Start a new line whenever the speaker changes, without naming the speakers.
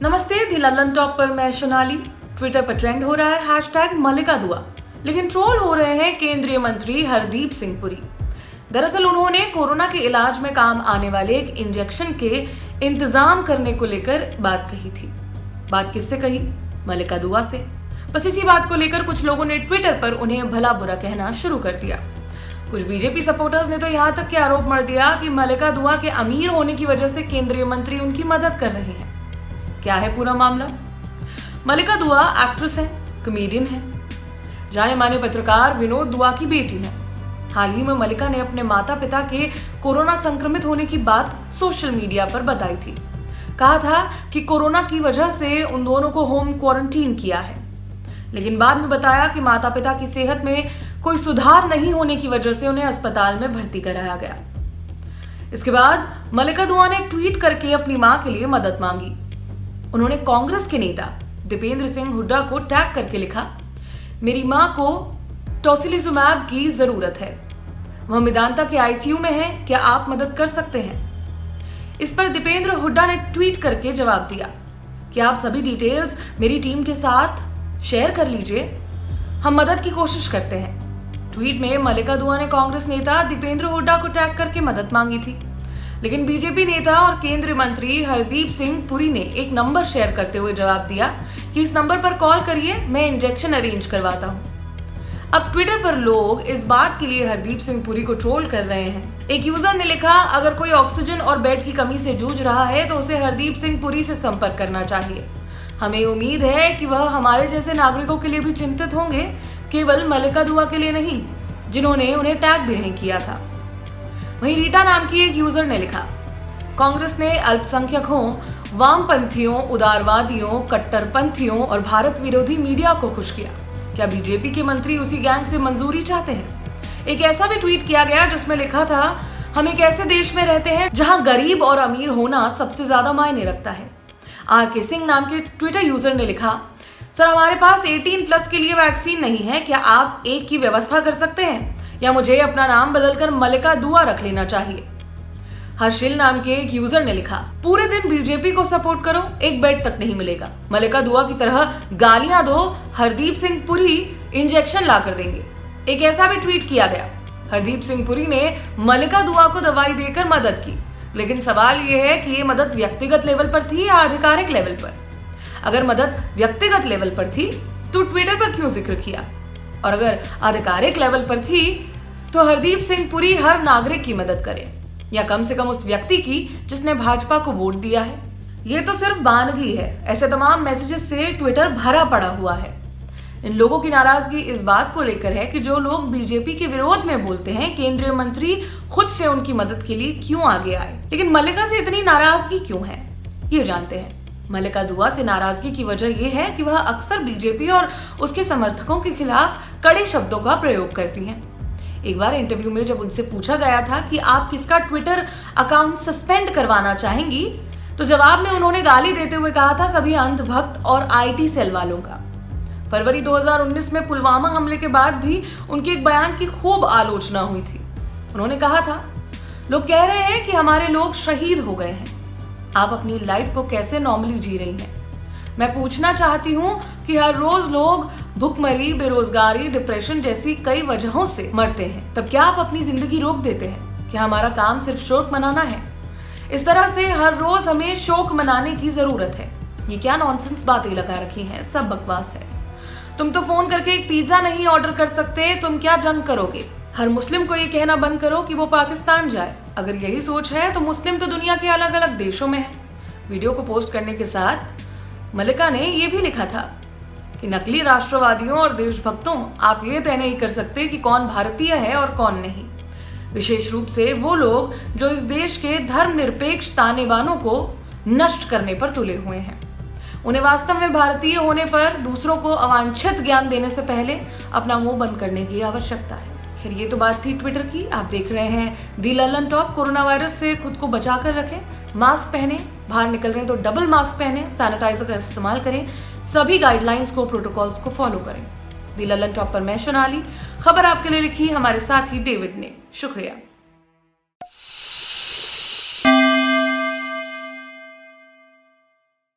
नमस्ते, दी ललन टॉप पर मैं सोनाली। ट्विटर पर ट्रेंड हो रहा है हैशटैग मलिका दुआ, लेकिन ट्रोल हो रहे हैं केंद्रीय मंत्री हरदीप सिंह पुरी। दरअसल उन्होंने कोरोना के इलाज में काम आने वाले एक इंजेक्शन के इंतजाम करने को लेकर बात कही थी। बात किससे कही? मलिका दुआ से। बस इसी बात को लेकर कुछ लोगों ने ट्विटर पर उन्हें भला बुरा कहना शुरू कर दिया। कुछ बीजेपी सपोर्टर्स ने तो यहाँ तक के आरोप मढ़ दिया कि मलिका दुआ के अमीर होने की वजह से केंद्रीय मंत्री उनकी मदद कर रहे हैं। क्या है पूरा मामला? मलिका दुआ एक्ट्रेस है, कॉमेडियन है, जाने माने पत्रकार विनोद दुआ की बेटी है। हाल ही में मलिका ने अपने माता पिता के कोरोना संक्रमित होने की बात सोशल मीडिया पर बताई थी। कहा था कि कोरोना की वजह से उन दोनों को होम क्वारंटीन किया है, लेकिन बाद में बताया कि माता पिता की सेहत में कोई सुधार नहीं होने की वजह से उन्हें अस्पताल में भर्ती कराया गया। इसके बाद मलिका दुआ ने ट्वीट करके अपनी मां के लिए मदद मांगी। उन्होंने कांग्रेस के नेता दीपेंद्र सिंह हुड्डा को टैग करके लिखा, मेरी मां को टोसिलिजुमैब की जरूरत है, वह मेदांता के आईसीयू में है, क्या आप मदद कर सकते हैं? इस पर दीपेंद्र हुड्डा ने ट्वीट करके जवाब दिया कि आप सभी डिटेल्स मेरी टीम के साथ शेयर कर लीजिए, हम मदद की कोशिश करते हैं। ट्वीट में मलिका दुआ ने कांग्रेस नेता दीपेंद्र हुड्डा को टैग करके मदद मांगी थी, लेकिन बीजेपी नेता और केंद्रीय मंत्री हरदीप सिंह पुरी ने एक नंबर शेयर करते हुए जवाब दिया कि इस नंबर पर कॉल करिए, मैं इंजेक्शन अरेंज करवाता हूं। अब ट्विटर पर लोग इस बात के लिए हरदीप सिंह पुरी को ट्रोल कर रहे हैं। एक यूजर ने लिखा, अगर कोई ऑक्सीजन और बेड की कमी से जूझ रहा है तो उसे हरदीप सिंह पुरी से संपर्क करना चाहिए। हमें उम्मीद है कि वह हमारे जैसे नागरिकों के लिए भी चिंतित होंगे, केवल मलिका दुआ के लिए नहीं जिन्होंने उन्हें टैग भी नहीं किया था। वहीं रीटा नाम की एक यूजर ने लिखा, कांग्रेस ने अल्पसंख्यकों, वामपंथियों, उदारवादियों, कट्टरपंथियों और भारत विरोधी मीडिया को खुश किया। क्या बीजेपी के मंत्री उसी गैंग से मंजूरी चाहते हैं? एक ऐसा भी ट्वीट किया गया जिसमें लिखा था, हम एक ऐसे देश में रहते हैं जहां गरीब और अमीर होना सबसे ज्यादा मायने रखता है। आर.के. सिंह नाम के ट्विटर यूजर ने लिखा, सर हमारे पास 18+ के लिए वैक्सीन नहीं है, क्या आप एक की व्यवस्था कर सकते हैं या मुझे अपना नाम बदलकर मलिका दुआ रख लेना चाहिए? हर्षिल नाम के एक यूजर ने लिखा, पूरे दिन बीजेपी को सपोर्ट करो, एक बेड तक नहीं मिलेगा, मलिका दुआ की तरह गालियां दो, हरदीप सिंह पुरी इंजेक्शन ला कर देंगे। एक ऐसा भी ट्वीट किया गया, हरदीप सिंह पुरी ने मलिका दुआ को दवाई देकर मदद की, लेकिन सवाल यह है कि ये मदद व्यक्तिगत लेवल पर थी या आधिकारिक लेवल पर? अगर मदद व्यक्तिगत लेवल पर थी तो ट्विटर पर क्यों जिक्र किया, और अगर आधिकारिक लेवल पर थी तो हरदीप सिंह पुरी हर नागरिक की मदद करे, या कम से कम उस व्यक्ति की जिसने भाजपा को वोट दिया है। ये तो सिर्फ बानगी है। ऐसे तमाम मैसेजेस से ट्विटर भरा पड़ा हुआ है। इन लोगों की नाराजगी इस बात को लेकर है कि जो लोग बीजेपी के विरोध में बोलते हैं, केंद्रीय मंत्री खुद से उनकी मदद के लिए क्यों आगे आए। लेकिन मलिका से इतनी नाराजगी क्यों है, ये जानते हैं। मलिका दुआ से नाराजगी की वजह यह है कि वह अक्सर बीजेपी और उसके समर्थकों के खिलाफ कड़े शब्दों का प्रयोग करती हैं। एक बार इंटरव्यू में जब उनसे पूछा गया था कि आप किसका ट्विटर अकाउंट सस्पेंड करवाना चाहेंगी, तो जवाब में उन्होंने गाली देते हुए कहा था, सभी अंधभक्त और आईटी सेल वालों का। फरवरी 2019 में पुलवामा हमले के बाद भी उनके एक बयान की खूब आलोचना हुई थी। उन्होंने कहा था, लोग कह रहे हैं कि हमारे लोग शहीद हो गए हैं, आप अपनी लाइफ को कैसे नॉर्मली जी रही हैं? मैं पूछना चाहती हूं कि हर रोज लोग भुखमरी, बेरोजगारी, डिप्रेशन जैसी कई वजहों से मरते हैं, तब क्या आप अपनी जिंदगी रोक देते हैं? क्या हमारा काम सिर्फ शोक मनाना है? इस तरह से हर रोज हमें शोक मनाने की जरूरत है। ये क्या नॉनसेंस बातें लगा रखी हैं, सब बकवास है। तुम तो फोन करके एक पिज्जा नहीं ऑर्डर कर सकते, तुम क्या जंग करोगे? हर मुस्लिम को ये कहना बंद करो कि वो पाकिस्तान जाए। अगर यही सोच है तो मुस्लिम तो दुनिया के अलग अलग देशों में है। वीडियो को पोस्ट करने के साथ मलिका ने ये भी लिखा था कि नकली राष्ट्रवादियों और देशभक्तों, आप ये तय नहीं कर सकते कि कौन भारतीय है और कौन नहीं, विशेष रूप से वो लोग जो इस देश के धर्मनिरपेक्ष तानेबानों को नष्ट करने पर तुले हुए हैं। उन्हें वास्तव में भारतीय होने पर दूसरों को अवांछित ज्ञान देने से पहले अपना मुंह बंद करने की आवश्यकता है। खैर, ये तो बात थी ट्विटर की। आप देख रहे हैं दी ललन टॉप। कोरोना वायरस से खुद को बचा कर रखें, मास्क पहने, बाहर निकल रहे हैं तो डबल मास्क पहने, सैनिटाइजर का इस्तेमाल करें, सभी गाइडलाइंस को, प्रोटोकॉल्स को फॉलो करें। दी ललन टॉप पर मैं सोनाली। खबर आपके लिए लिखी हमारे साथी डेविड ने। शुक्रिया।